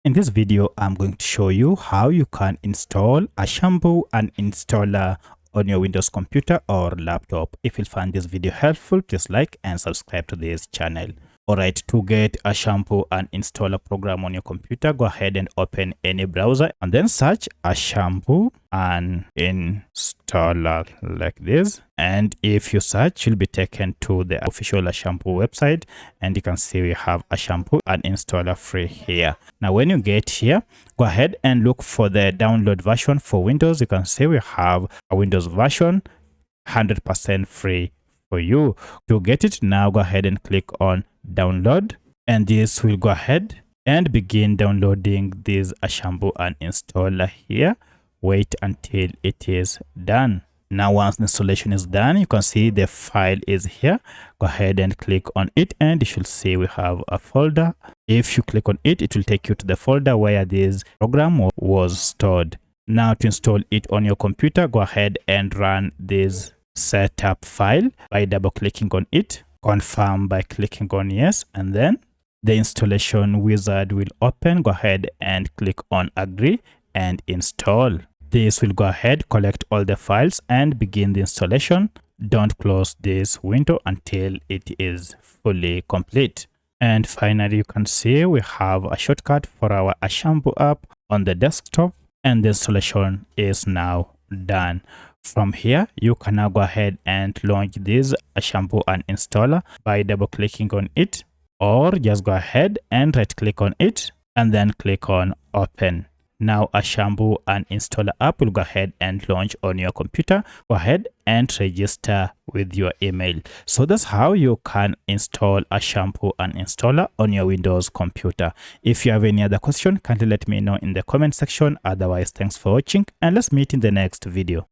In this video, I'm going to show you how you can install Ashampoo Uninstaller on your Windows computer or laptop. If you find this video helpful, please like and subscribe to this channel. Alright, to get Ashampoo Uninstaller program on your computer, go ahead and open any browser and then search Ashampoo Uninstaller like this. And if you search, you'll be taken to the official Ashampoo website, and you can see we have Ashampoo Uninstaller free here. Now when you get here, go ahead and look for the download version for Windows. You can see we have a Windows version 100% free for you. To get it now, go ahead and click on download, and this will go ahead and begin downloading this Ashampoo Uninstaller here. Wait until it is done. Now once the installation is done, you can see the file is here. Go ahead and click on it, and you should see we have a folder. If you click on it, it will take you to the folder where this program was stored. Now to install it on your computer, go ahead and run this setup file by double clicking on it. Confirm by clicking on yes, and then the installation wizard will open. Go ahead and click on agree and install. This will go ahead, collect all the files and begin the installation. Don't close this window until it is fully complete. And finally, you can see we have a shortcut for our Ashampoo app on the desktop, and the installation is now done. From here, you can now go ahead and launch this Ashampoo Uninstaller by double clicking on it, or just go ahead and right click on it and then click on open. Now Ashampoo Uninstaller app will go ahead and launch on your computer. Go ahead and register with your email. So that's how you can install Ashampoo Uninstaller on your Windows computer. If you have any other question, kindly let me know in the comment section. Otherwise, thanks for watching, and let's meet in the next video.